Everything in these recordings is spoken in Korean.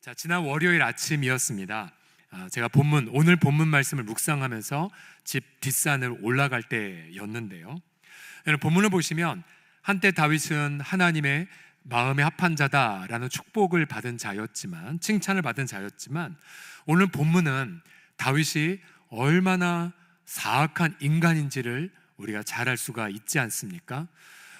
자, 지난 월요일 아침이었습니다. 제가 오늘 본문 말씀을 묵상하면서 집 뒷산을 올라갈 때였는데요. 본문을 보시면 한때 다윗은 하나님의 마음에 합한 자다라는 축복을 받은 자였지만, 칭찬을 받은 자였지만, 오늘 본문은 다윗이 얼마나 사악한 인간인지를 우리가 잘 알 수가 있지 않습니까?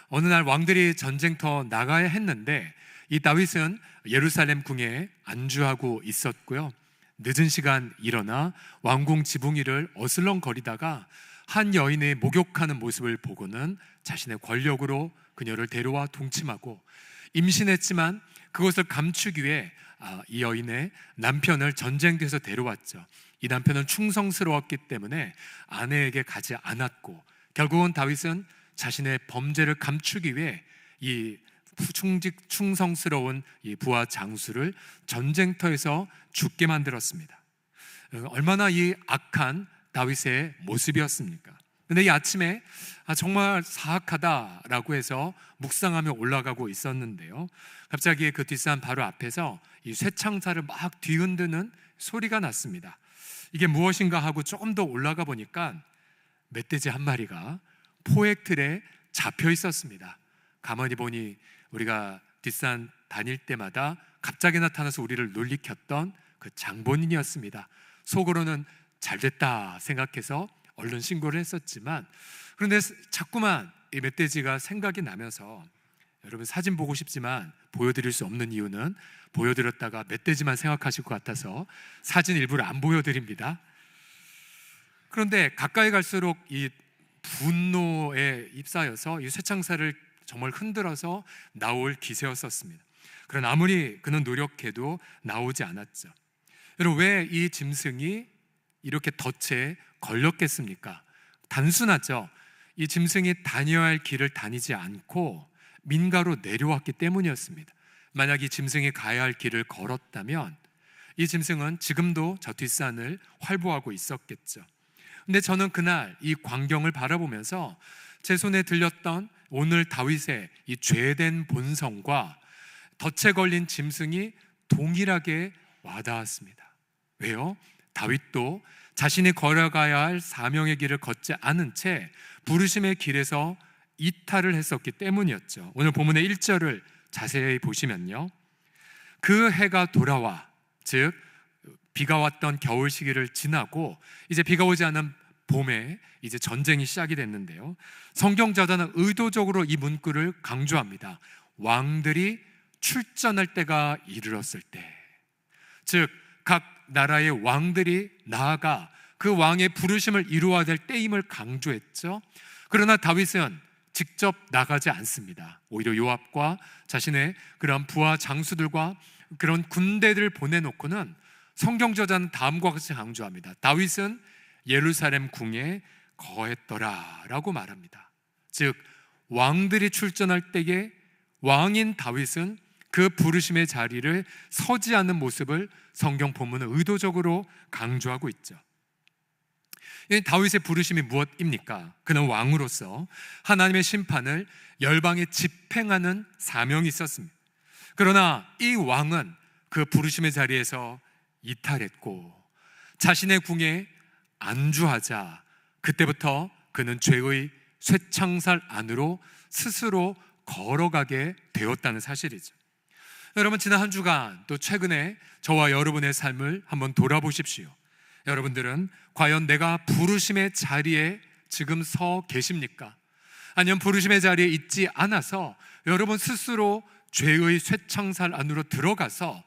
어느 날 왕들이 전쟁터 나가야 했는데 이 다윗은 예루살렘 궁에 안주하고 있었고요. 늦은 시간 일어나 왕궁 지붕 위를 어슬렁거리다가 한 여인의 목욕하는 모습을 보고는 자신의 권력으로 그녀를 데려와 동침하고, 임신했지만 그것을 감추기 위해 이 여인의 남편을 전쟁터에서 데려왔죠. 이 남편은 충성스러웠기 때문에 아내에게 가지 않았고, 결국은 다윗은 자신의 범죄를 감추기 위해 이 충성스러운 이 부하 장수를 전쟁터에서 죽게 만들었습니다. 얼마나 이 악한 다윗의 모습이었습니까? 근데 이 아침에 정말 사악하다라고 해서 묵상하며 올라가고 있었는데요, 갑자기 그 뒷산 바로 앞에서 이 쇠창살을 막 뒤흔드는 소리가 났습니다. 이게 무엇인가 하고 조금 더 올라가 보니까 멧돼지 한 마리가 포획틀에 잡혀 있었습니다. 가만히 보니 우리가 뒷산 다닐 때마다 갑자기 나타나서 우리를 놀리켰던 그 장본인이었습니다. 속으로는 잘됐다 생각해서 얼른 신고를 했었지만, 그런데 자꾸만 이 멧돼지가 생각이 나면서, 여러분 사진 보고 싶지만 보여드릴 수 없는 이유는 보여드렸다가 멧돼지만 생각하실 것 같아서 사진 일부러 안 보여드립니다. 그런데 가까이 갈수록 이 분노에 휩싸여서 이 쇠창살을 정말 흔들어서 나올 기세였었습니다. 그러나 아무리 그는 노력해도 나오지 않았죠. 여러분, 왜 이 짐승이 이렇게 덫에 걸렸겠습니까? 단순하죠. 이 짐승이 다녀야 할 길을 다니지 않고 민가로 내려왔기 때문이었습니다. 만약 이 짐승이 가야 할 길을 걸었다면 이 짐승은 지금도 저 뒷산을 활보하고 있었겠죠. 근데 저는 그날 이 광경을 바라보면서 제 손에 들렸던 오늘 다윗의 이 죄된 본성과 덫에 걸린 짐승이 동일하게 와닿았습니다. 왜요? 다윗도 자신이 걸어가야 할 사명의 길을 걷지 않은 채 부르심의 길에서 이탈을 했었기 때문이었죠. 오늘 본문의 1절을 자세히 보시면요, 그 해가 돌아와, 즉 비가 왔던 겨울 시기를 지나고 이제 비가 오지 않은 봄에 이제 전쟁이 시작이 됐는데요, 성경 저자는 의도적으로 이 문구를 강조합니다. 왕들이 출전할 때가 이르렀을 때, 즉 각 나라의 왕들이 나아가 그 왕의 부르심을 이루어야 될 때임을 강조했죠. 그러나 다윗은 직접 나가지 않습니다. 오히려 요압과 자신의 그런 부하 장수들과 그런 군대들을 보내놓고는 성경 저자는 다음과 같이 강조합니다. 다윗은 예루살렘 궁에 거했더라 라고 말합니다. 즉 왕들이 출전할 때에 왕인 다윗은 그 부르심의 자리를 서지 않는 모습을 성경 본문은 의도적으로 강조하고 있죠. 다윗의 부르심이 무엇입니까? 그는 왕으로서 하나님의 심판을 열방에 집행하는 사명이 있었습니다. 그러나 이 왕은 그 부르심의 자리에서 이탈했고 자신의 궁에 안주하자 그때부터 그는 죄의 쇠창살 안으로 스스로 걸어가게 되었다는 사실이죠. 여러분, 지난 한 주간 또 최근에 저와 여러분의 삶을 한번 돌아보십시오. 여러분들은 과연 내가 부르심의 자리에 지금 서 계십니까? 아니면 부르심의 자리에 있지 않아서 여러분 스스로 죄의 쇠창살 안으로 들어가서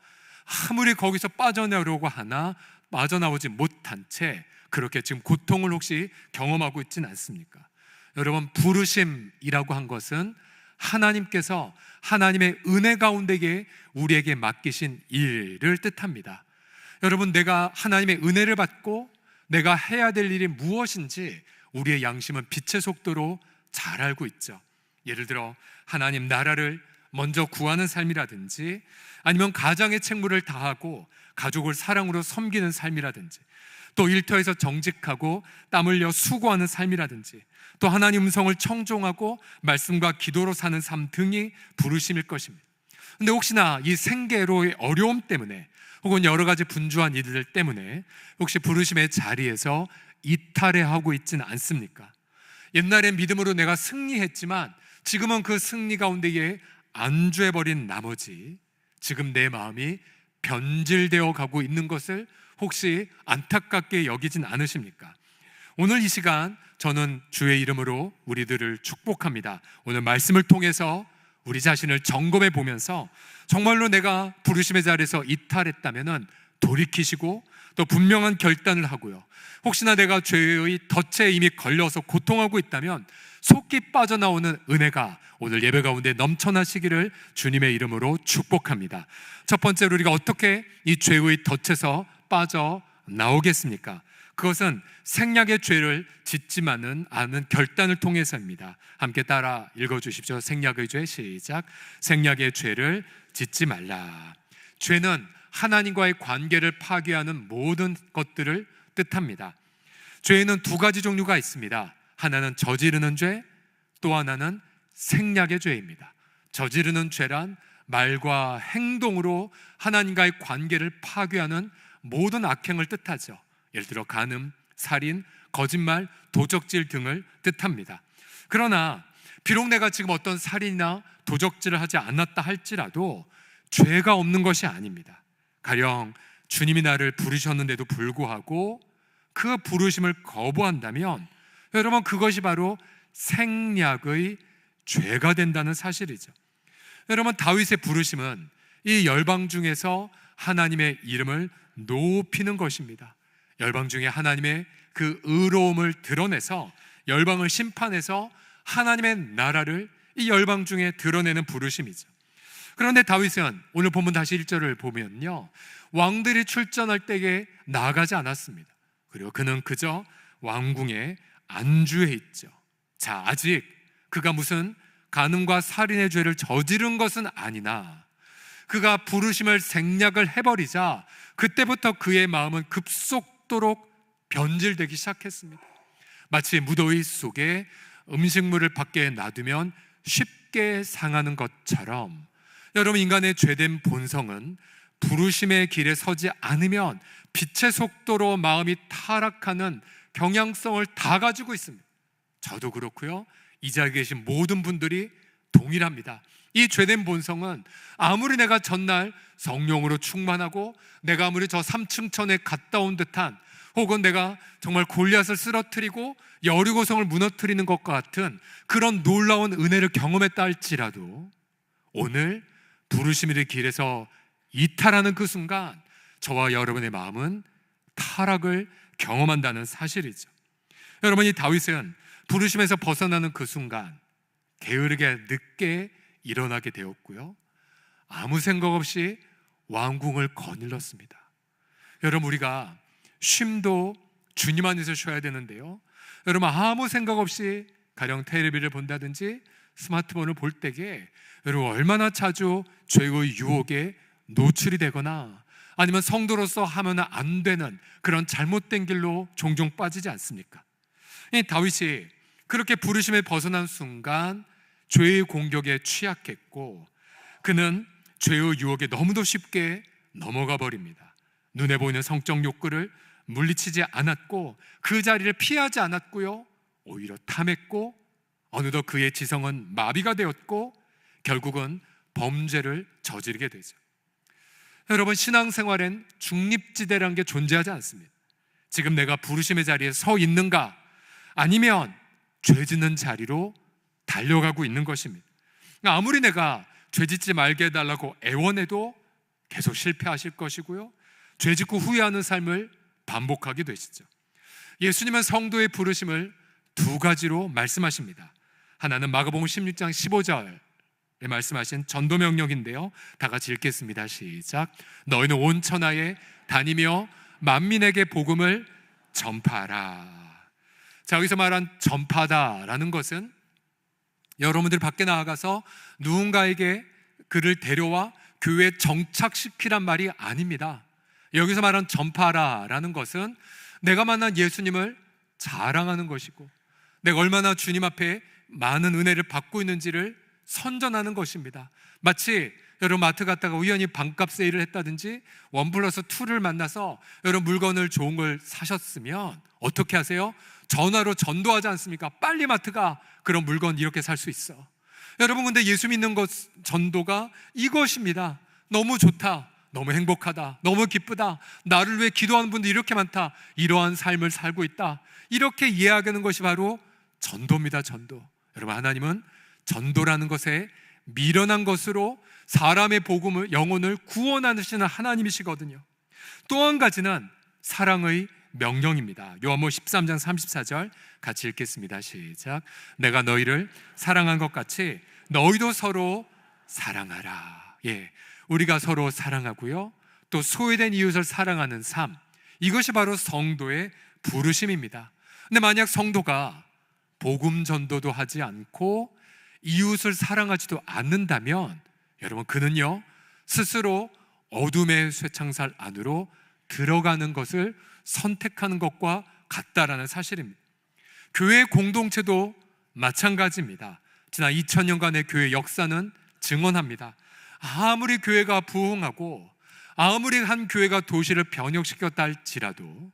아무리 거기서 빠져나오려고 하나 빠져나오지 못한 채 그렇게 지금 고통을 혹시 경험하고 있지는 않습니까? 여러분, 부르심이라고 한 것은 하나님께서 하나님의 은혜 가운데에 우리에게 맡기신 일을 뜻합니다. 여러분, 내가 하나님의 은혜를 받고 내가 해야 될 일이 무엇인지 우리의 양심은 빛의 속도로 잘 알고 있죠. 예를 들어 하나님 나라를 먼저 구하는 삶이라든지, 아니면 가장의 책무를 다하고 가족을 사랑으로 섬기는 삶이라든지, 또 일터에서 정직하고 땀 흘려 수고하는 삶이라든지, 또 하나님 음성을 청종하고 말씀과 기도로 사는 삶 등이 부르심일 것입니다. 근데 혹시나 이 생계로의 어려움 때문에 혹은 여러 가지 분주한 일들 때문에 혹시 부르심의 자리에서 이탈해하고 있지는 않습니까? 옛날엔 믿음으로 내가 승리했지만 지금은 그 승리 가운데에 안주해버린 나머지 지금 내 마음이 변질되어 가고 있는 것을 혹시 안타깝게 여기진 않으십니까? 오늘 이 시간 저는 주의 이름으로 우리들을 축복합니다. 오늘 말씀을 통해서 우리 자신을 점검해 보면서 정말로 내가 부르심의 자리에서 이탈했다면 돌이키시고 또 분명한 결단을 하고요, 혹시나 내가 죄의 덫에 이미 걸려서 고통하고 있다면 속히 빠져나오는 은혜가 오늘 예배 가운데 넘쳐나시기를 주님의 이름으로 축복합니다. 첫 번째로 우리가 어떻게 이 죄의 덫에서 빠져나오겠습니까? 그것은 생략의 죄를 짓지만은 않은 결단을 통해서입니다. 함께 따라 읽어주십시오. 생략의 죄 시작. 생략의 죄를 짓지 말라. 죄는 하나님과의 관계를 파괴하는 모든 것들을 뜻합니다. 죄에는 두 가지 종류가 있습니다. 하나는 저지르는 죄, 또 하나는 생략의 죄입니다. 저지르는 죄란 말과 행동으로 하나님과의 관계를 파괴하는 모든 악행을 뜻하죠. 예를 들어 간음, 살인, 거짓말, 도적질 등을 뜻합니다. 그러나 비록 내가 지금 어떤 살인이나 도적질을 하지 않았다 할지라도 죄가 없는 것이 아닙니다. 가령 주님이 나를 부르셨는데도 불구하고 그 부르심을 거부한다면 여러분, 그것이 바로 생략의 죄가 된다는 사실이죠. 여러분, 다윗의 부르심은 이 열방 중에서 하나님의 이름을 높이는 것입니다. 열방 중에 하나님의 그 의로움을 드러내서 열방을 심판해서 하나님의 나라를 이 열방 중에 드러내는 부르심이죠. 그런데 다윗은 오늘 본문 다시 1절을 보면요, 왕들이 출전할 때에 나아가지 않았습니다. 그리고 그는 그저 왕궁에 안주해 있죠. 자, 아직 그가 무슨 간음과 살인의 죄를 저지른 것은 아니나 그가 부르심을 생략을 해버리자 그때부터 그의 마음은 급속도로 변질되기 시작했습니다. 마치 무더위 속에 음식물을 밖에 놔두면 쉽게 상하는 것처럼 여러분, 인간의 죄된 본성은 부르심의 길에 서지 않으면 빛의 속도로 마음이 타락하는 경향성을 다 가지고 있습니다. 저도 그렇고요, 이 자리에 계신 모든 분들이 동일합니다. 이 죄된 본성은 아무리 내가 전날 성령으로 충만하고 내가 아무리 저 삼층천에 갔다 온 듯한, 혹은 내가 정말 골리앗을 쓰러뜨리고 여리고성을 무너뜨리는 것과 같은 그런 놀라운 은혜를 경험했다 할지라도 오늘 부르심의 길에서 이탈하는 그 순간 저와 여러분의 마음은 타락을 경험한다는 사실이죠. 여러분, 이 다윗은 부르심에서 벗어나는 그 순간 게으르게 늦게 일어나게 되었고요, 아무 생각 없이 왕궁을 거닐렀습니다. 여러분, 우리가 쉼도 주님 안에서 쉬어야 되는데요, 여러분, 아무 생각 없이 가령 텔레비를 본다든지 스마트폰을 볼 때에 여러분 얼마나 자주 죄의 유혹에 노출이 되거나 아니면 성도로서 하면 안 되는 그런 잘못된 길로 종종 빠지지 않습니까? 이 다윗이 그렇게 부르심에 벗어난 순간 죄의 공격에 취약했고 그는 죄의 유혹에 너무도 쉽게 넘어가 버립니다. 눈에 보이는 성적 욕구를 물리치지 않았고 그 자리를 피하지 않았고요, 오히려 탐했고 어느덧 그의 지성은 마비가 되었고 결국은 범죄를 저지르게 되죠. 여러분, 신앙생활엔 중립지대라는 게 존재하지 않습니다. 지금 내가 부르심의 자리에 서 있는가 아니면 죄 짓는 자리로 달려가고 있는 것입니다. 아무리 내가 죄 짓지 말게 해달라고 애원해도 계속 실패하실 것이고요, 죄 짓고 후회하는 삶을 반복하게 되시죠. 예수님은 성도의 부르심을 두 가지로 말씀하십니다. 하나는 마가복음 16장 15절에 말씀하신 전도명령인데요, 다 같이 읽겠습니다. 시작. 너희는 온 천하에 다니며 만민에게 복음을 전파하라. 자, 여기서 말한 전파다라는 것은 여러분들이 밖에 나아가서 누군가에게 그를 데려와 교회에 정착시키란 말이 아닙니다. 여기서 말한 전파라라는 것은 내가 만난 예수님을 자랑하는 것이고 내가 얼마나 주님 앞에 많은 은혜를 받고 있는지를 선전하는 것입니다. 마치 여러분 마트 갔다가 우연히 반값 세일을 했다든지 1+2를 만나서 여러분 물건을 좋은 걸 사셨으면 어떻게 하세요? 전화로 전도하지 않습니까? 빨리 마트 가. 그런 물건 이렇게 살 수 있어. 여러분 근데 예수 믿는 것 전도가 이것입니다. 너무 좋다, 너무 행복하다, 너무 기쁘다, 나를 위해 기도하는 분들이 이렇게 많다, 이러한 삶을 살고 있다, 이렇게 이해하는 것이 바로 전도입니다. 전도. 여러분 하나님은 전도라는 것에 미련한 것으로 사람의 복음을, 영혼을 구원하시는 하나님이시거든요. 또 한 가지는 사랑의 명령입니다. 요한복음 13장 34절 같이 읽겠습니다. 시작. 내가 너희를 사랑한 것 같이 너희도 서로 사랑하라. 우리가 서로 사랑하고요, 또 소외된 이웃을 사랑하는 삶, 이것이 바로 성도의 부르심입니다. 근데 만약 성도가 복음 전도도 하지 않고 이웃을 사랑하지도 않는다면 여러분 그는요 스스로 어둠의 쇠창살 안으로 들어가는 것을 선택하는 것과 같다라는 사실입니다. 교회 공동체도 마찬가지입니다. 지난 2000년간의 교회 역사는 증언합니다. 아무리 교회가 부흥하고 아무리 한 교회가 도시를 변혁시켰다 할지라도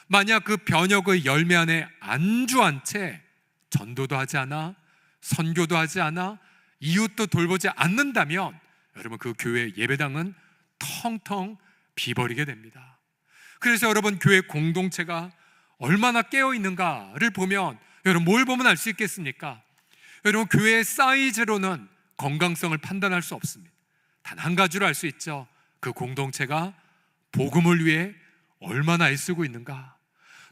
만약 그 변혁의 열매 안에 안주한 채 전도도 하지 않아, 선교도 하지 않아, 이웃도 돌보지 않는다면 여러분 그 교회 예배당은 텅텅 비버리게 됩니다. 그래서 여러분 교회 공동체가 얼마나 깨어 있는가를 보면 여러분 뭘 보면 알 수 있겠습니까? 여러분 교회의 사이즈로는 건강성을 판단할 수 없습니다. 단 한 가지로 알 수 있죠. 그 공동체가 복음을 위해 얼마나 애쓰고 있는가,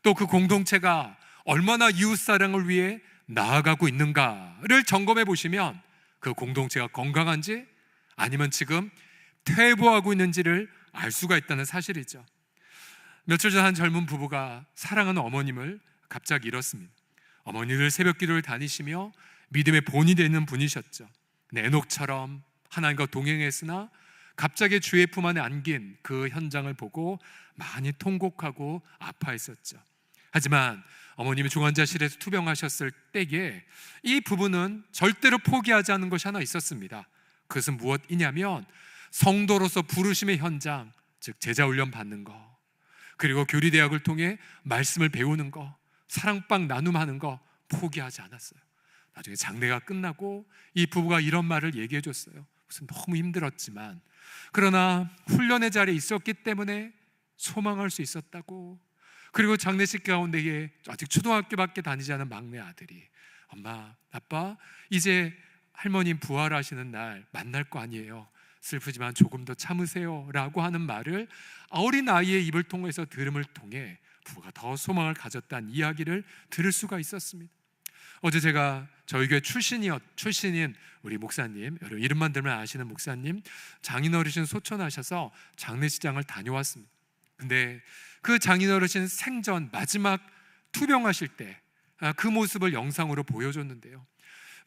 또 그 공동체가 얼마나 이웃사랑을 위해 나아가고 있는가를 점검해 보시면 그 공동체가 건강한지 아니면 지금 퇴보하고 있는지를 알 수가 있다는 사실이죠. 며칠 전 한 젊은 부부가 사랑하는 어머님을 갑자기 잃었습니다. 어머니를 새벽 기도를 다니시며 믿음의 본이 되는 분이셨죠. 에녹처럼 하나님과 동행했으나 갑자기 주의 품 안에 안긴 그 현장을 보고 많이 통곡하고 아파했었죠. 하지만 어머님이 중환자실에서 투병하셨을 때에 이 부부는 절대로 포기하지 않은 것이 하나 있었습니다. 그것은 무엇이냐면 성도로서 부르심의 현장, 즉 제자훈련 받는 거, 그리고 교리대학을 통해 말씀을 배우는 거, 사랑방 나눔하는 거 포기하지 않았어요. 나중에 장례가 끝나고 이 부부가 이런 말을 얘기해 줬어요. 무슨 너무 힘들었지만 그러나 훈련의 자리에 있었기 때문에 소망할 수 있었다고. 그리고 장례식 가운데에 아직 초등학교밖에 다니지 않은 막내 아들이 엄마, 아빠 이제 할머님 부활하시는 날 만날 거 아니에요. 슬프지만 조금 더 참으세요 라고 하는 말을 어린 아이의 입을 통해서 들음을 통해 부부가 더 소망을 가졌다는 이야기를 들을 수가 있었습니다. 어제 제가 저희 교회 출신인 우리 목사님, 여러분 이름만 들면 아시는 목사님 장인어르신 소천하셔서 장례식장을 다녀왔습니다. 근데 그 장인어르신 생전 마지막 투병하실 때 그 모습을 영상으로 보여줬는데요,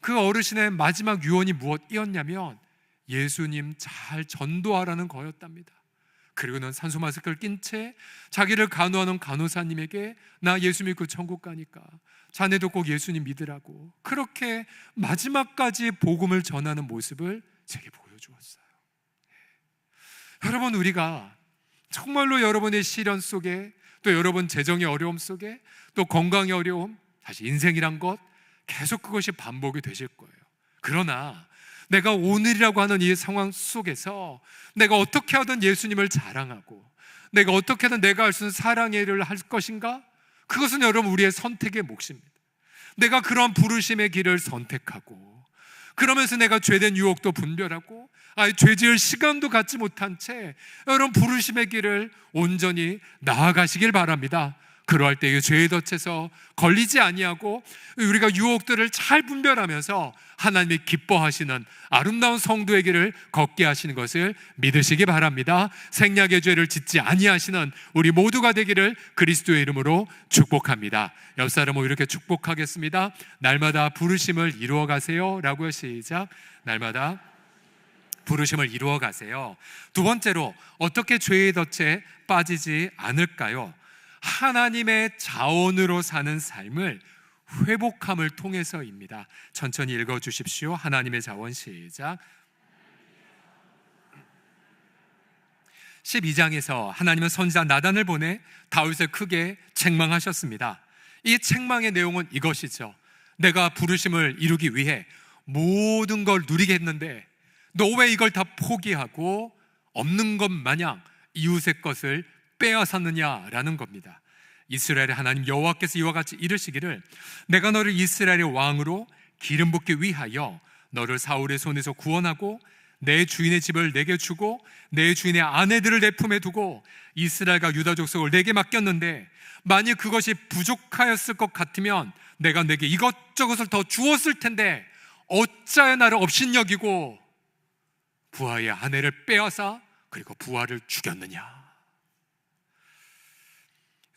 그 어르신의 마지막 유언이 무엇이었냐면 예수님 잘 전도하라는 거였답니다. 그리고는 산소 마스크를 낀 채 자기를 간호하는 간호사님에게 나 예수 믿고 천국 가니까 자네도 꼭 예수님 믿으라고 그렇게 마지막까지 복음을 전하는 모습을 제게 보여주었어요. 여러분 우리가 정말로 여러분의 시련 속에, 또 여러분 재정의 어려움 속에, 또 건강의 어려움, 사실 인생이란 것 계속 그것이 반복이 되실 거예요. 그러나 내가 오늘이라고 하는 이 상황 속에서 내가 어떻게 하든 예수님을 자랑하고 내가 어떻게 하든 내가 할 수 있는 사랑의 일을 할 것인가? 그것은 여러분 우리의 선택의 몫입니다. 내가 그런 부르심의 길을 선택하고 그러면서 내가 죄된 유혹도 분별하고 죄 지을 시간도 갖지 못한 채 여러분 부르심의 길을 온전히 나아가시길 바랍니다. 그러할 때 죄의 덫에서 걸리지 아니하고 우리가 유혹들을 잘 분별하면서 하나님이 기뻐하시는 아름다운 성도의 길을 걷게 하시는 것을 믿으시기 바랍니다. 생략의 죄를 짓지 아니하시는 우리 모두가 되기를 그리스도의 이름으로 축복합니다. 옆 사람을 이렇게 축복하겠습니다. 날마다 부르심을 이루어 가세요 라고요. 시작. 날마다 부르심을 이루어 가세요. 두 번째로 어떻게 죄의 덫에 빠지지 않을까요? 하나님의 자원으로 사는 삶을 회복함을 통해서입니다. 천천히 읽어주십시오. 하나님의 자원. 시작. 12장에서 하나님은 선지자 나단을 보내 다윗을 크게 책망하셨습니다. 이 책망의 내용은 이것이죠. 내가 부르심을 이루기 위해 모든 걸 누리게 했는데 너 왜 이걸 다 포기하고 없는 것 마냥 이웃의 것을 빼앗았느냐라는 겁니다. 이스라엘의 하나님 여호와께서 이와 같이 이르시기를 내가 너를 이스라엘의 왕으로 기름 붓기 위하여 너를 사울의 손에서 구원하고 내 주인의 집을 내게 주고 내 주인의 아내들을 내 품에 두고 이스라엘과 유다 족속을 내게 맡겼는데 만일 그것이 부족하였을 것 같으면 내가 내게 이것저것을 더 주었을 텐데 어찌하여 나를 업신여기고 부하의 아내를 빼앗아 그리고 부하를 죽였느냐.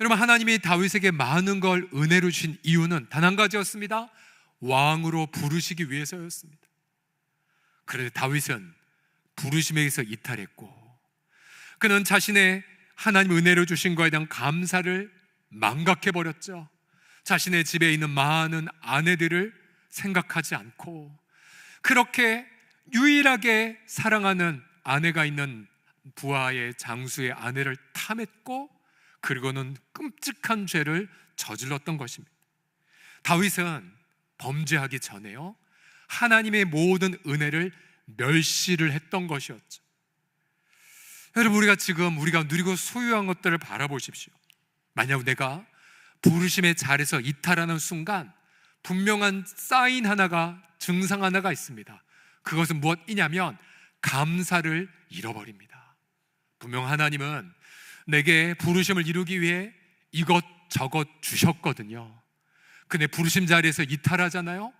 여러분, 하나님이 다윗에게 많은 걸 은혜로 주신 이유는 단 한 가지였습니다. 왕으로 부르시기 위해서였습니다. 그런데 다윗은 부르심에서 이탈했고 그는 자신의 하나님 은혜로 주신 것에 대한 감사를 망각해버렸죠. 자신의 집에 있는 많은 아내들을 생각하지 않고 그렇게 유일하게 사랑하는 아내가 있는 부하의 장수의 아내를 탐했고 그리고는 끔찍한 죄를 저질렀던 것입니다. 다윗은 범죄하기 전에요 하나님의 모든 은혜를 멸시를 했던 것이었죠. 여러분, 우리가 누리고 소유한 것들을 바라보십시오. 만약 내가 부르심의 자리에서 이탈하는 순간 분명한 사인 하나가, 증상 하나가 있습니다. 그것은 무엇이냐면 감사를 잃어버립니다. 분명 하나님은 내게 부르심을 이루기 위해 이것저것 주셨거든요. 근데 부르심 자리에서 이탈하잖아요.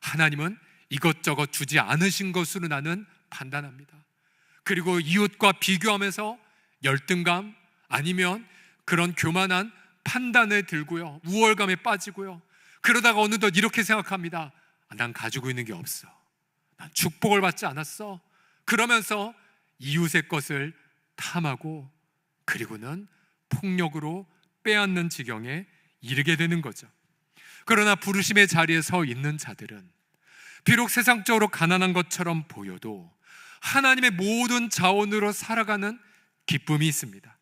하나님은 이것저것 주지 않으신 것으로 나는 판단합니다. 그리고 이웃과 비교하면서 열등감 아니면 그런 교만한 판단에 들고요, 우월감에 빠지고요. 그러다가 어느덧 이렇게 생각합니다. 난 가지고 있는 게 없어, 난 축복을 받지 않았어. 그러면서 이웃의 것을 탐하고 그리고는 폭력으로 빼앗는 지경에 이르게 되는 거죠. 그러나 부르심의 자리에 서 있는 자들은 비록 세상적으로 가난한 것처럼 보여도 하나님의 모든 자원으로 살아가는 기쁨이 있습니다.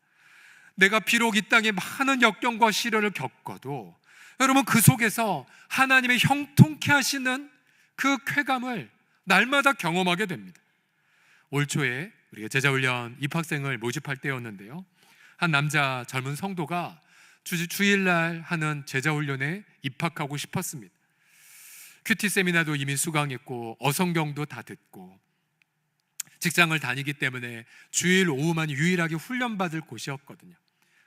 내가 비록 이 땅에 많은 역경과 시련을 겪어도 여러분 그 속에서 하나님의 형통케 하시는 그 쾌감을 날마다 경험하게 됩니다. 올 초에 우리가 제자훈련 입학생을 모집할 때였는데요, 한 남자 젊은 성도가 주일날 하는 제자훈련에 입학하고 싶었습니다. 큐티 세미나도 이미 수강했고 어성경도 다 듣고 직장을 다니기 때문에 주일 오후만 유일하게 훈련받을 곳이었거든요.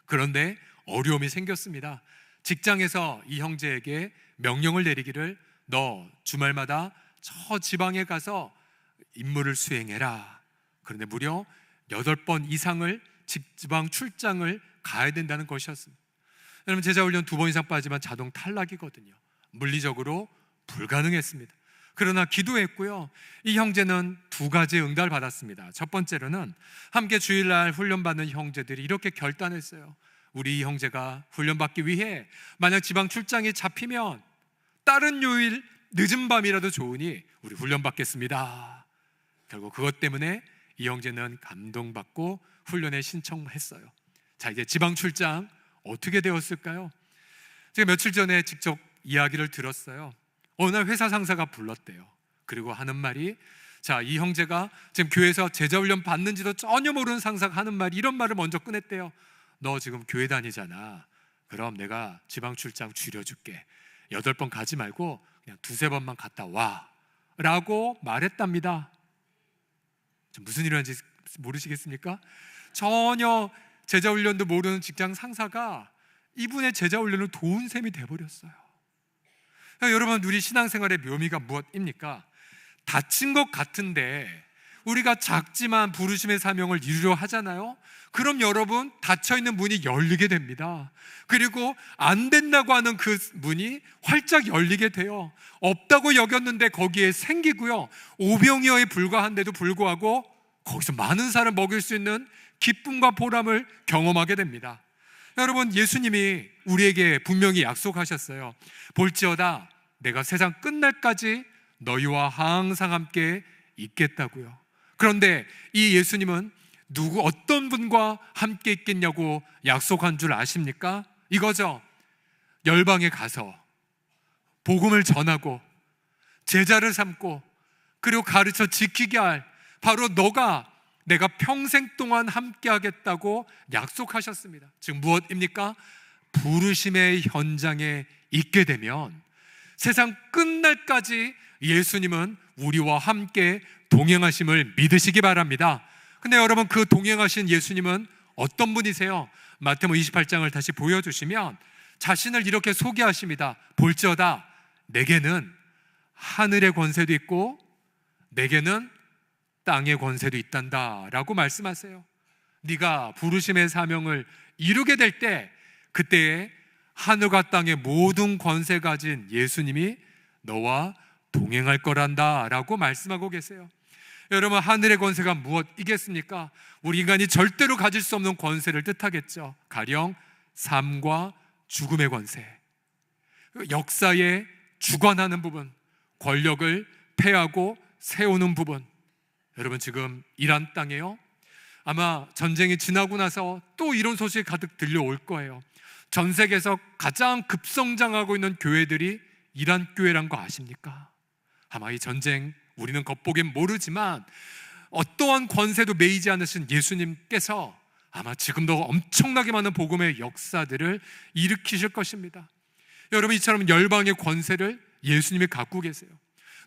그런데 어려움이 생겼습니다. 직장에서 이 형제에게 명령을 내리기를 너 주말마다 저 지방에 가서 임무를 수행해라. 그런데 무려 8번 이상을 지방 출장을 가야 된다는 것이었습니다. 여러분, 제자훈련 2번 이상 빠지면 자동 탈락이거든요. 물리적으로 불가능했습니다. 그러나 기도했고요, 이 형제는 2가지 응답을 받았습니다. 첫 번째로는 함께 주일날 훈련받는 형제들이 이렇게 결단했어요. 우리 이 형제가 훈련받기 위해 만약 지방 출장이 잡히면 다른 요일 늦은 밤이라도 좋으니 우리 훈련받겠습니다. 결국 그것 때문에 이 형제는 감동받고 훈련에 신청했어요. 자, 이제 지방 출장 어떻게 되었을까요? 제가 며칠 전에 직접 이야기를 들었어요. 어느 날 회사 상사가 불렀대요. 그리고 하는 말이, 자, 이 형제가 지금 교회에서 제자훈련 받는지도 전혀 모르는 상사가 하는 말이 이런 말을 먼저 꺼냈대요. 너 지금 교회 다니잖아. 그럼 내가 지방 출장 줄여줄게. 8번 가지 말고 그냥 2-3번만 갔다 와 라고 말했답니다. 무슨 일이었는지 모르시겠습니까? 전혀 제자훈련도 모르는 직장 상사가 이분의 제자훈련을 도운 셈이 돼버렸어요. 여러분, 우리 신앙생활의 묘미가 무엇입니까? 닫힌 것 같은데 우리가 작지만 부르심의 사명을 이루려 하잖아요. 그럼 여러분, 닫혀있는 문이 열리게 됩니다. 그리고 안 된다고 하는 그 문이 활짝 열리게 돼요. 없다고 여겼는데 거기에 생기고요, 오병이어에 불과한데도 불구하고 거기서 많은 사람을 먹일 수 있는 기쁨과 보람을 경험하게 됩니다. 여러분, 예수님이 우리에게 분명히 약속하셨어요. 볼지어다 내가 세상 끝날까지 너희와 항상 함께 있겠다고요. 그런데 이 예수님은 누구 어떤 분과 함께 있겠냐고 약속한 줄 아십니까? 이거죠. 열방에 가서 복음을 전하고 제자를 삼고 그리고 가르쳐 지키게 할 바로 내가 평생 동안 함께 하겠다고 약속하셨습니다. 즉 무엇입니까? 부르심의 현장에 있게 되면 세상 끝날까지 예수님은 우리와 함께 동행하심을 믿으시기 바랍니다. 근데 여러분, 그 동행하신 예수님은 어떤 분이세요? 마태복음 28장을 다시 보여주시면 자신을 이렇게 소개하십니다. 볼지어다 내게는 하늘의 권세도 있고 내게는 땅의 권세도 있단다 라고 말씀하세요. 네가 부르심의 사명을 이루게 될 때 그때에 하늘과 땅의 모든 권세 가진 예수님이 너와 동행할 거란다 라고 말씀하고 계세요. 여러분, 하늘의 권세가 무엇이겠습니까? 우리 인간이 절대로 가질 수 없는 권세를 뜻하겠죠. 가령 삶과 죽음의 권세, 역사에 주관하는 부분, 권력을 폐하고 세우는 부분. 여러분, 지금 이란 땅에요, 아마 전쟁이 지나고 나서 또 이런 소식이 가득 들려올 거예요. 전 세계에서 가장 급성장하고 있는 교회들이 이란 교회란 거 아십니까? 아마 이 전쟁 우리는 겉보기엔 모르지만 어떠한 권세도 매이지 않으신 예수님께서 아마 지금도 엄청나게 많은 복음의 역사들을 일으키실 것입니다. 여러분, 이처럼 열방의 권세를 예수님이 갖고 계세요.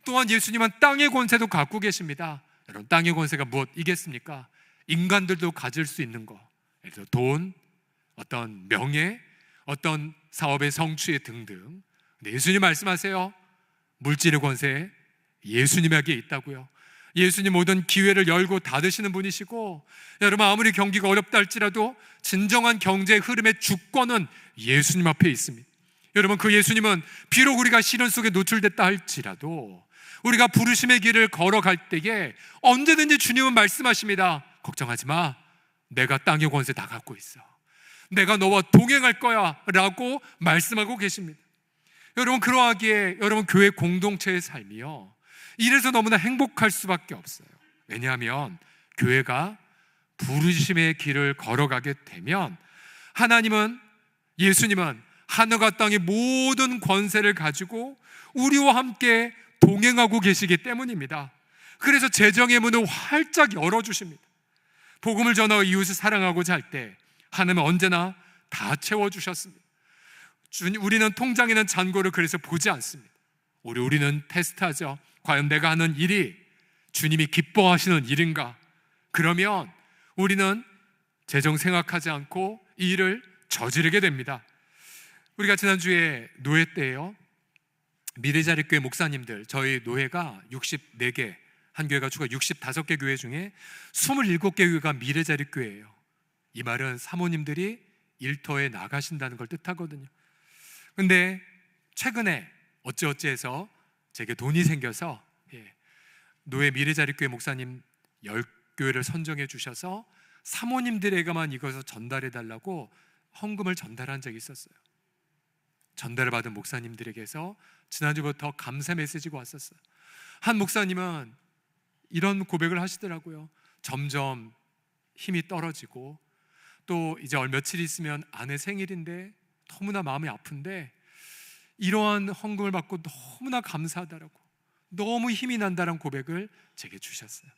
또한 예수님은 땅의 권세도 갖고 계십니다. 여러분, 땅의 권세가 무엇이겠습니까? 인간들도 가질 수 있는 거, 예를 들어 돈, 어떤 명예, 어떤 사업의 성취 등등. 근데 예수님 말씀하세요. 물질의 권세 예수님에게 있다고요. 예수님 모든 기회를 열고 닫으시는 분이시고, 여러분, 아무리 경기가 어렵다 할지라도 진정한 경제의 흐름의 주권은 예수님 앞에 있습니다. 여러분, 그 예수님은 비록 우리가 시련 속에 노출됐다 할지라도 우리가 부르심의 길을 걸어갈 때에 언제든지 주님은 말씀하십니다. 걱정하지 마, 내가 땅의 권세 다 갖고 있어, 내가 너와 동행할 거야 라고 말씀하고 계십니다. 여러분, 그러하기에 여러분 교회 공동체의 삶이요, 이래서 너무나 행복할 수밖에 없어요. 왜냐하면 교회가 부르심의 길을 걸어가게 되면 하나님은, 예수님은 하늘과 땅의 모든 권세를 가지고 우리와 함께 동행하고 계시기 때문입니다. 그래서 재정의 문을 활짝 열어주십니다. 복음을 전하고 이웃을 사랑하고자 할 때 하나님은 언제나 다 채워주셨습니다. 우리는 통장에는 잔고를 그래서 보지 않습니다. 우리는 테스트하죠. 과연 내가 하는 일이 주님이 기뻐하시는 일인가? 그러면 우리는 재정 생각하지 않고 이 일을 저지르게 됩니다. 우리가 지난주에 노회 때예요, 미래자립교회 목사님들, 저희 노회가 64개, 한 교회가 추가 65개 교회 중에 27개 교회가 미래자립교회예요. 이 말은 사모님들이 일터에 나가신다는 걸 뜻하거든요. 근데 최근에 어찌어찌해서 제게 돈이 생겨서 노회 미래자립교회 목사님 10교회를 선정해 주셔서 사모님들에게만 이것을 전달해 달라고 헌금을 전달한 적이 있었어요. 전달을 받은 목사님들에게서 지난주부터 감사 메시지가 왔었어요. 한 목사님은 이런 고백을 하시더라고요. 점점 힘이 떨어지고 또 이제 며칠 있으면 아내 생일인데 너무나 마음이 아픈데 이러한 헌금을 받고 너무나 감사하다라고, 너무 힘이 난다는 고백을 제게 주셨어요.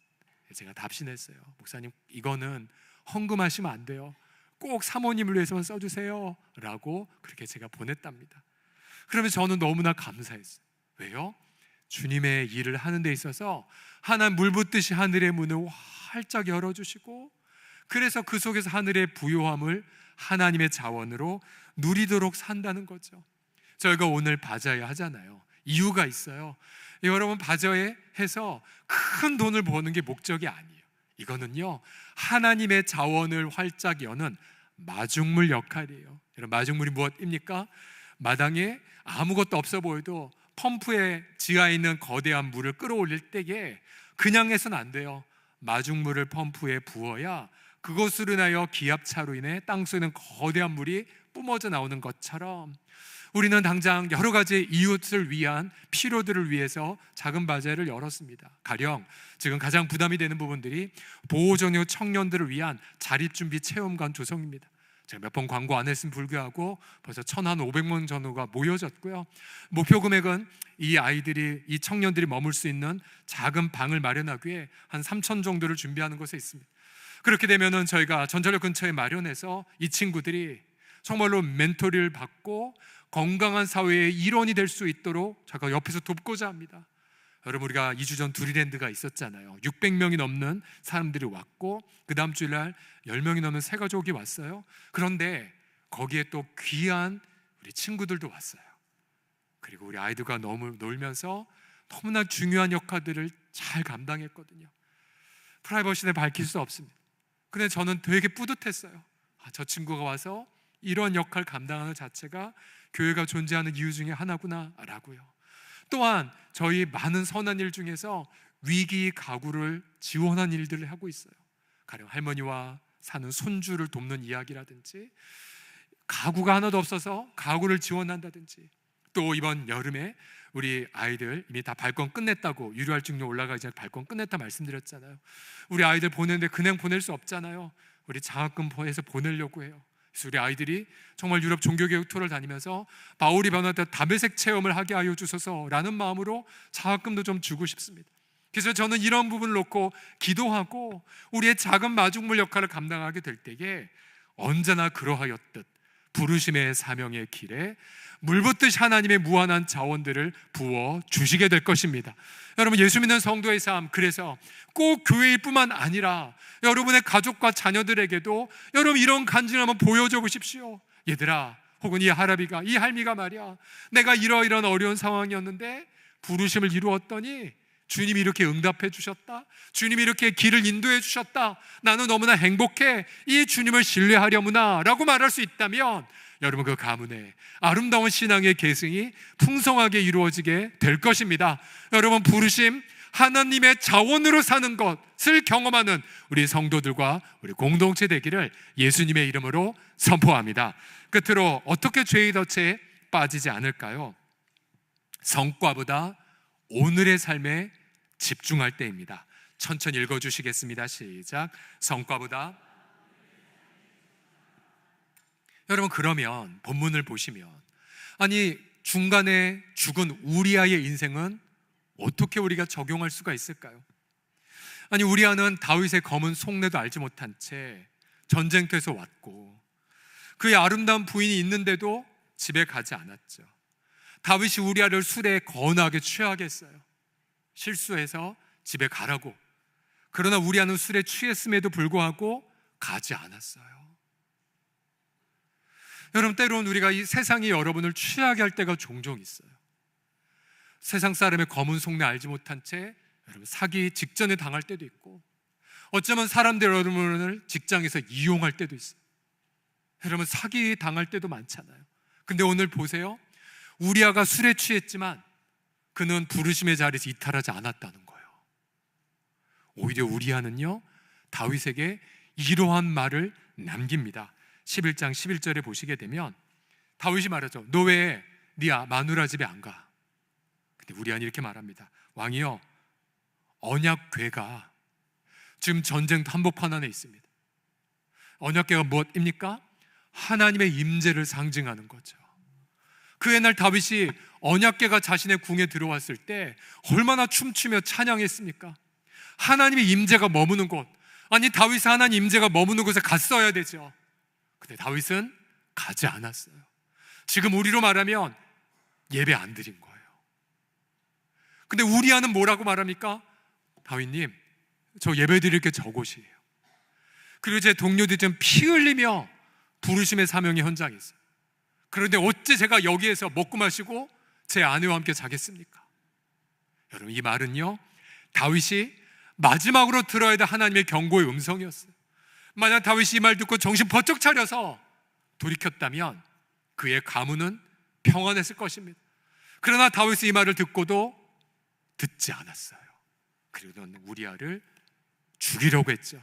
제가 답신했어요. 목사님, 이거는 헌금하시면 안 돼요. 꼭 사모님을 위해서만 써주세요 라고 그렇게 제가 보냈답니다. 그러면 저는 너무나 감사했어요. 왜요? 주님의 일을 하는 데 있어서 하나님 물 붓듯이 하늘의 문을 활짝 열어주시고, 그래서 그 속에서 하늘의 부요함을 하나님의 자원으로 누리도록 산다는 거죠. 저희가 오늘 바자회 하잖아요. 이유가 있어요. 여러분, 바자회 해서 큰 돈을 버는 게 목적이 아니에요. 이거는요, 하나님의 자원을 활짝 여는 마중물 역할이에요. 여러분, 마중물이 무엇입니까? 마당에 아무것도 없어 보여도 펌프에 지하에 있는 거대한 물을 끌어올릴 때에 그냥 해서는 안 돼요. 마중물을 펌프에 부어야 그것으로 인하여 기압차로 인해 땅속에 있는 거대한 물이 뿜어져 나오는 것처럼 우리는 당장 여러 가지 이웃을 위한 필요들을 위해서 작은 바자회를 열었습니다. 가령 지금 가장 부담이 되는 부분들이 보호전휴 청년들을 위한 자립준비 체험관 조성입니다. 제가 몇 번 광고 안 했음 불구하고 벌써 1,500명 전후가 모여졌고요. 목표 금액은 이 청년들이 머물 수 있는 작은 방을 마련하기 위해 한 3,000 정도를 준비하는 곳에 있습니다. 그렇게 되면은 저희가 전철역 근처에 마련해서 이 친구들이 정말로 멘토리를 받고 건강한 사회의 일원이 될 수 있도록 제가 옆에서 돕고자 합니다. 여러분, 우리가 2주 전 두리랜드가 있었잖아요. 600명이 넘는 사람들이 왔고 그 다음 주일날 10명이 넘는 새 가족이 왔어요. 그런데 거기에 또 귀한 우리 친구들도 왔어요. 그리고 우리 아이들과 너무 놀면서 너무나 중요한 역할들을 잘 감당했거든요. 프라이버시는 밝힐 수 없습니다. 근데 저는 되게 뿌듯했어요. 저 친구가 와서 이런 역할 감당하는 자체가 교회가 존재하는 이유 중에 하나구나 라고요. 또한 저희 많은 선한 일 중에서 위기 가구를 지원한 일들을 하고 있어요. 가령 할머니와 사는 손주를 돕는 이야기라든지, 가구가 하나도 없어서 가구를 지원한다든지, 또 이번 여름에 우리 아이들 이미 다 발권 끝냈다고, 유료활증료 올라가기 전에 발권 끝냈다 말씀드렸잖아요. 우리 아이들 보내는데 그냥 보낼 수 없잖아요. 우리 장학금 해서 보내려고 해요. 그래서 우리 아이들이 정말 유럽 종교교육 투어를 다니면서 바울이 변화된 담배색 체험을 하게 하여 주소서라는 마음으로 장학금도 좀 주고 싶습니다. 그래서 저는 이런 부분을 놓고 기도하고 우리의 작은 마중물 역할을 감당하게 될 때에 언제나 그러하였듯 부르심의 사명의 길에 물붓듯이 하나님의 무한한 자원들을 부어 주시게 될 것입니다. 여러분, 예수 믿는 성도의 삶, 그래서 꼭 교회일 뿐만 아니라 여러분의 가족과 자녀들에게도 여러분 이런 간증을 한번 보여줘 보십시오. 얘들아, 혹은 이 할아비가, 이 할미가 말이야, 내가 이러이러한 어려운 상황이었는데 부르심을 이루었더니 주님이 이렇게 응답해 주셨다, 주님이 이렇게 길을 인도해 주셨다, 나는 너무나 행복해, 이 주님을 신뢰하려무나 라고 말할 수 있다면 여러분, 그 가문에 아름다운 신앙의 계승이 풍성하게 이루어지게 될 것입니다. 여러분, 부르심, 하나님의 자원으로 사는 것을 경험하는 우리 성도들과 우리 공동체 되기를 예수님의 이름으로 선포합니다. 끝으로 어떻게 죄의 덫에 빠지지 않을까요? 성과보다 오늘의 삶에 집중할 때입니다. 천천히 읽어주시겠습니다. 시작. 성과보다. 여러분, 그러면 본문을 보시면, 아니 중간에 죽은 우리아의 인생은 어떻게 우리가 적용할 수가 있을까요? 아니, 우리아는 다윗의 검은 속내도 알지 못한 채 전쟁터에서 왔고 그의 아름다운 부인이 있는데도 집에 가지 않았죠. 다윗이 우리아를 술에 거나하게 취하게 했어요. 실수해서 집에 가라고. 그러나 우리아는 술에 취했음에도 불구하고 가지 않았어요. 여러분, 때로는 우리가 이 세상이 여러분을 취하게 할 때가 종종 있어요. 세상 사람의 검은 속내 알지 못한 채 여러분 사기 직전에 당할 때도 있고, 어쩌면 사람들 여러분을 직장에서 이용할 때도 있어요. 여러분, 사기 당할 때도 많잖아요. 근데 오늘 보세요. 우리아가 술에 취했지만 그는 부르심의 자리에서 이탈하지 않았다는 거예요. 오히려 우리아는요, 다윗에게 이러한 말을 남깁니다. 11장 11절에 보시게 되면 다윗이 말하죠. 너 왜 네 마누라 집에 안 가? 근데 우리아는 이렇게 말합니다. 왕이여, 언약궤가 지금 전쟁 한복판 안에 있습니다. 언약궤가 무엇입니까? 하나님의 임재를 상징하는 거죠. 그 옛날 다윗이 언약궤가 자신의 궁에 들어왔을 때 얼마나 춤추며 찬양했습니까? 하나님의 임재가 머무는 곳, 아니 다윗이 하나님 임재가 머무는 곳에 갔어야 되죠. 근데 다윗은 가지 않았어요. 지금 우리로 말하면 예배 안 드린 거예요. 근데 우리아는 뭐라고 말합니까? 다윗님, 저 예배 드릴 게 저곳이에요. 그리고 제 동료들이 좀 피 흘리며 부르심의 사명의 현장에 있어요. 그런데 어째 제가 여기에서 먹고 마시고 제 아내와 함께 자겠습니까? 여러분, 이 말은요, 다윗이 마지막으로 들어야 될 하나님의 경고의 음성이었어요. 만약 다윗이 이 말 듣고 정신 번쩍 차려서 돌이켰다면 그의 가문은 평안했을 것입니다. 그러나 다윗이 이 말을 듣고도 듣지 않았어요. 그리고 우리아를 죽이려고 했죠.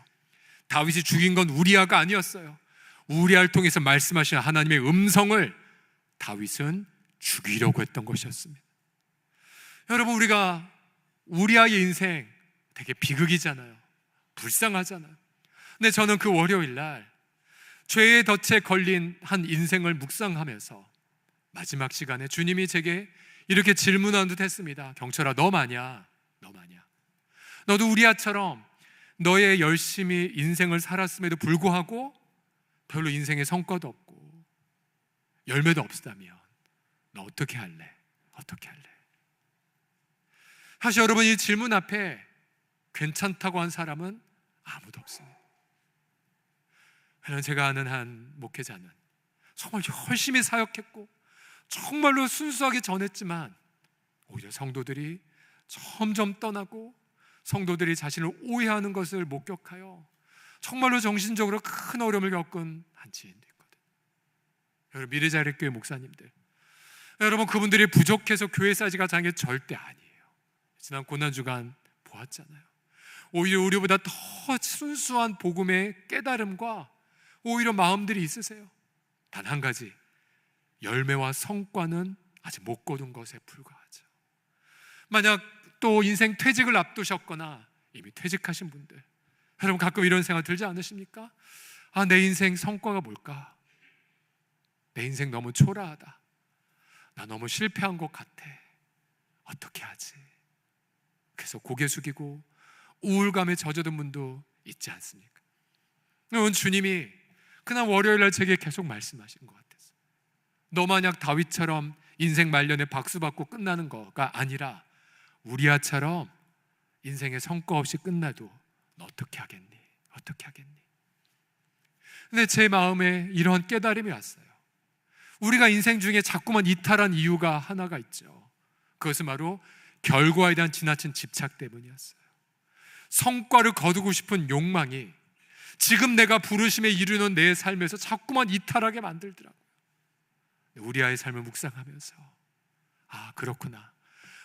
다윗이 죽인 건 우리아가 아니었어요. 우리아를 통해서 말씀하신 하나님의 음성을 다윗은 죽이려고 했던 것이었습니다. 여러분, 우리가 우리아의 인생 되게 비극이잖아요. 불쌍하잖아요. 근데 저는 그 월요일 날 죄의 덫에 걸린 한 인생을 묵상하면서 마지막 시간에 주님이 제게 이렇게 질문한 듯 했습니다. 경철아, 너 마냐? 너 마냐? 너도 우리아처럼 너의 열심히 인생을 살았음에도 불구하고 별로 인생에 성과도 없고 열매도 없다면 너 어떻게 할래? 어떻게 할래? 사실 여러분, 이 질문 앞에 괜찮다고 한 사람은 아무도 없습니다. 그냥 제가 아는 한 목회자는 정말 열심히 사역했고 정말로 순수하게 전했지만 오히려 성도들이 점점 떠나고 성도들이 자신을 오해하는 것을 목격하여 정말로 정신적으로 큰 어려움을 겪은 한 지인도 있거든요. 여러분, 미래자립교회 목사님들, 여러분, 그분들이 부족해서 교회 사지가 장게 절대 아니에요. 지난 고난주간 보았잖아요. 오히려 우리보다 더 순수한 복음의 깨달음과 오히려 마음들이 있으세요. 단 한 가지, 열매와 성과는 아직 못 거둔 것에 불과하죠. 만약 또 인생 퇴직을 앞두셨거나 이미 퇴직하신 분들, 여러분 가끔 이런 생각 들지 않으십니까? 아, 내 인생 성과가 뭘까? 내 인생 너무 초라하다. 나 너무 실패한 것 같아. 어떻게 하지? 그래서 고개 숙이고 우울감에 젖어든 분도 있지 않습니까? 오늘 주님이 그날 월요일날 제게 계속 말씀하신 것 같아서, 너 만약 다윗처럼 인생 말년에 박수 받고 끝나는 거가 아니라 우리아처럼 인생의 성과 없이 끝나도 너 어떻게 하겠니? 어떻게 하겠니? 근데 제 마음에 이런 깨달음이 왔어요. 우리가 인생 중에 자꾸만 이탈한 이유가 하나가 있죠. 그것은 바로 결과에 대한 지나친 집착 때문이었어요. 성과를 거두고 싶은 욕망이 지금 내가 부르심에 이르는 내 삶에서 자꾸만 이탈하게 만들더라고요. 우리아의 삶을 묵상하면서, 아, 그렇구나.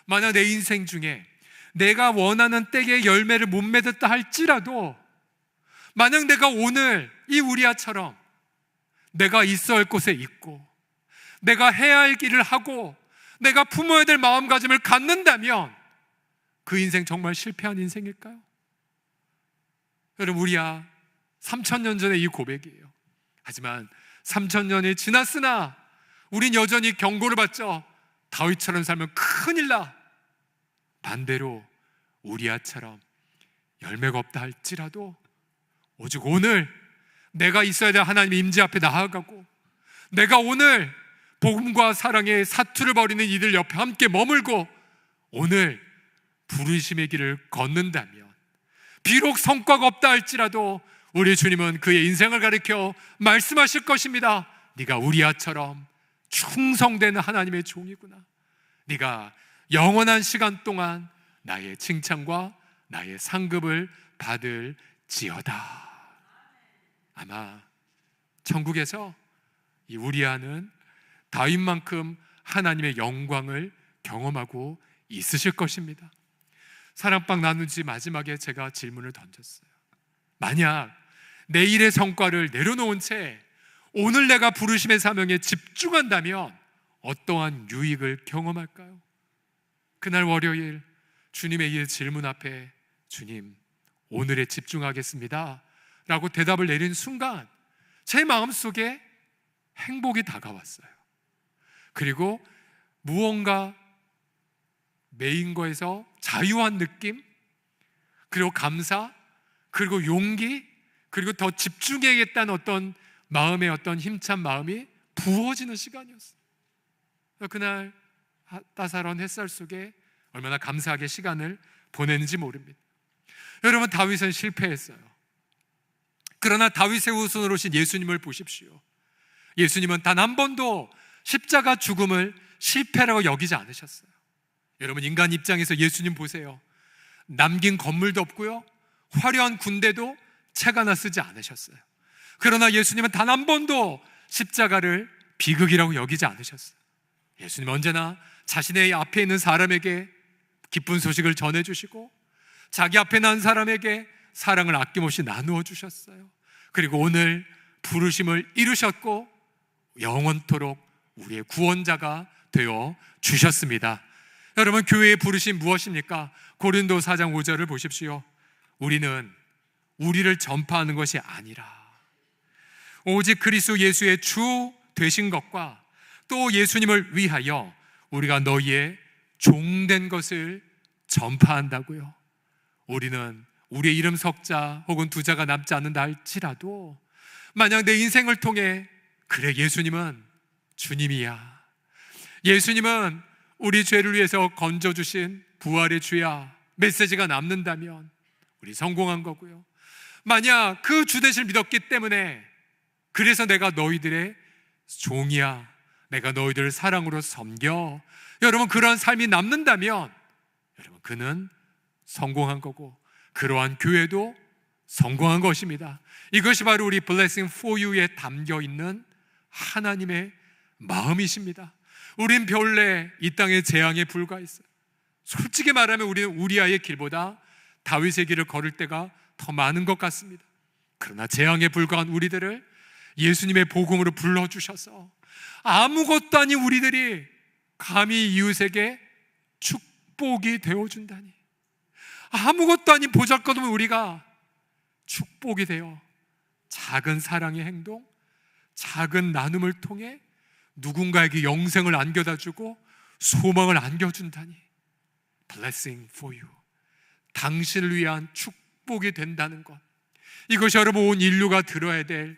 만약 내 인생 중에 내가 원하는 때에 열매를 못 맺었다 할지라도, 만약 내가 오늘 이 우리아처럼 내가 있어야 할 곳에 있고 내가 해야 할 일을 하고 내가 품어야 될 마음가짐을 갖는다면 그 인생 정말 실패한 인생일까요? 여러분, 우리야 3000년 전에 이 고백이에요. 하지만 3000년이 지났으나 우린 여전히 경고를 받죠. 다윗처럼 살면 큰일 나. 반대로 우리아처럼 열매가 없다 할지라도 오직 오늘 내가 있어야 될 하나님의 임재 앞에 나아가고 내가 오늘 복음과 사랑의 사투를 벌이는 이들 옆에 함께 머물고 오늘 부르심의 길을 걷는다면 비록 성과가 없다 할지라도 우리 주님은 그의 인생을 가리켜 말씀하실 것입니다. 네가 우리아처럼 충성되는 하나님의 종이구나. 네가 영원한 시간 동안 나의 칭찬과 나의 상급을 받을지어다. 아마 천국에서 이 우리아는 다윗만큼 하나님의 영광을 경험하고 있으실 것입니다. 사랑방 나누지 마지막에 제가 질문을 던졌어요. 만약 내일의 성과를 내려놓은 채 오늘 내가 부르심의 사명에 집중한다면 어떠한 유익을 경험할까요? 그날 월요일 주님의 이 질문 앞에 주님, 오늘에 집중하겠습니다 라고 대답을 내린 순간 제 마음속에 행복이 다가왔어요. 그리고 무언가 메인 거에서 자유한 느낌, 그리고 감사, 그리고 용기, 그리고 더 집중해야겠다는 어떤 마음의 어떤 힘찬 마음이 부어지는 시간이었어요. 그날 따사로운 햇살 속에 얼마나 감사하게 시간을 보냈는지 모릅니다. 여러분, 다윗은 실패했어요. 그러나 다윗의 후손으로 오신 예수님을 보십시오. 예수님은 단 한 번도 십자가 죽음을 실패라고 여기지 않으셨어요. 여러분, 인간 입장에서 예수님 보세요. 남긴 건물도 없고요, 화려한 군대도 채 하나 쓰지 않으셨어요. 그러나 예수님은 단 한 번도 십자가를 비극이라고 여기지 않으셨어요. 예수님은 언제나 자신의 앞에 있는 사람에게 기쁜 소식을 전해주시고 자기 앞에 난 사람에게 사랑을 아낌없이 나누어 주셨어요. 그리고 오늘 부르심을 이루셨고 영원토록 우리의 구원자가 되어 주셨습니다. 여러분, 교회의 부르심 무엇입니까? 고린도 4장 5절을 보십시오. 우리는 우리를 전파하는 것이 아니라 오직 그리스도 예수의 주 되신 것과 또 예수님을 위하여 우리가 너희의 종된 것을 전파한다고요. 우리는 우리의 이름 석자 혹은 두자가 남지 않는다 할지라도 만약 내 인생을 통해 그래, 예수님은 주님이야, 예수님은 우리 죄를 위해서 건져주신 부활의 주야, 메시지가 남는다면 우리 성공한 거고요. 만약 그 주 되심을 믿었기 때문에 그래서 내가 너희들의 종이야, 내가 너희들을 사랑으로 섬겨, 여러분 그러한 삶이 남는다면 여러분 그는 성공한 거고 그러한 교회도 성공한 것입니다. 이것이 바로 우리 Blessing for You에 담겨있는 하나님의 마음이십니다. 우린 별내 이 땅의 재앙에 불과했어요. 솔직히 말하면 우리는 우리아의 길보다 다윗의 길을 걸을 때가 더 많은 것 같습니다. 그러나 재앙에 불과한 우리들을 예수님의 복음으로 불러주셔서 아무것도 아닌 우리들이 감히 이웃에게 축복이 되어준다니, 아무것도 아닌 보잘것없는 우리가 축복이 되어 작은 사랑의 행동, 작은 나눔을 통해 누군가에게 영생을 안겨다주고 소망을 안겨준다니, Blessing for you, 당신을 위한 축복이 된다는 것, 이것이 여러분 온 인류가 들어야 될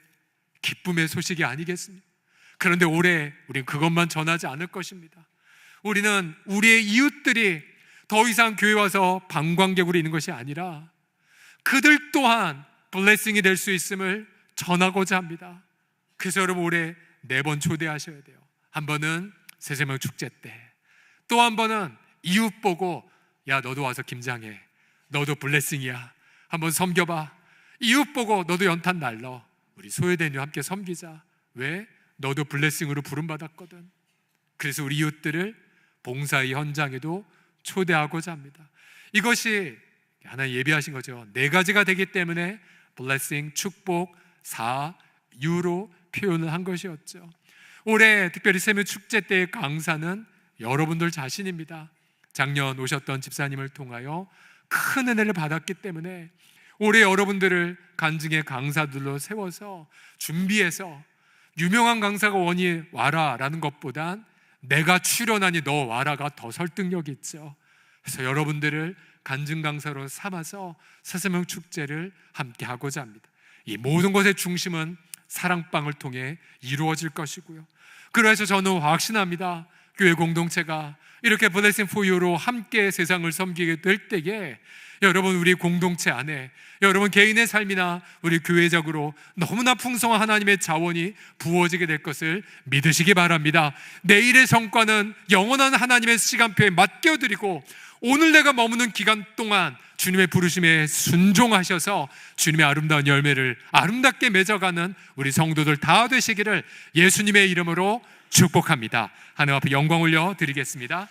기쁨의 소식이 아니겠습니까? 그런데 올해 우리는 그것만 전하지 않을 것입니다. 우리는 우리의 이웃들이 더 이상 교회 와서 방광객으로 있는 것이 아니라 그들 또한 블레싱이 될 수 있음을 전하고자 합니다. 그래서 여러분 올해 4번 초대하셔야 돼요. 한 번은 새세명 축제 때, 또 한 번은 이웃 보고 야 너도 와서 김장해, 너도 블레싱이야, 한번 섬겨봐. 이웃 보고 너도 연탄 날러, 우리 소외된 유 함께 섬기자. 왜? 너도 블레싱으로 부름받았거든. 그래서 우리 이웃들을 봉사의 현장에도 초대하고자 합니다. 이것이 하나님 예비하신 거죠. 4가지가 되기 때문에 블레싱, 축복, 4유로 표현을 한 것이었죠. 올해 특별히 세명 축제 때의 강사는 여러분들 자신입니다. 작년 오셨던 집사님을 통하여 큰 은혜를 받았기 때문에 올해 여러분들을 간증의 강사들로 세워서 준비해서 유명한 강사가 원이 와라라는 것보단 내가 출연하니 너 와라가 더 설득력 있죠. 그래서 여러분들을 간증 강사로 삼아서 새세명 축제를 함께 하고자 합니다. 이 모든 것의 중심은 사랑방을 통해 이루어질 것이고요. 그래서 저는 확신합니다. 교회 공동체가 이렇게 Blessing for You로 함께 세상을 섬기게 될 때에 여러분 우리 공동체 안에 여러분 개인의 삶이나 우리 교회적으로 너무나 풍성한 하나님의 자원이 부어지게 될 것을 믿으시기 바랍니다. 내일의 성과는 영원한 하나님의 시간표에 맡겨드리고 오늘 내가 머무는 기간 동안 주님의 부르심에 순종하셔서 주님의 아름다운 열매를 아름답게 맺어가는 우리 성도들 다 되시기를 예수님의 이름으로 축복합니다. 하나님 앞에 영광 올려 드리겠습니다.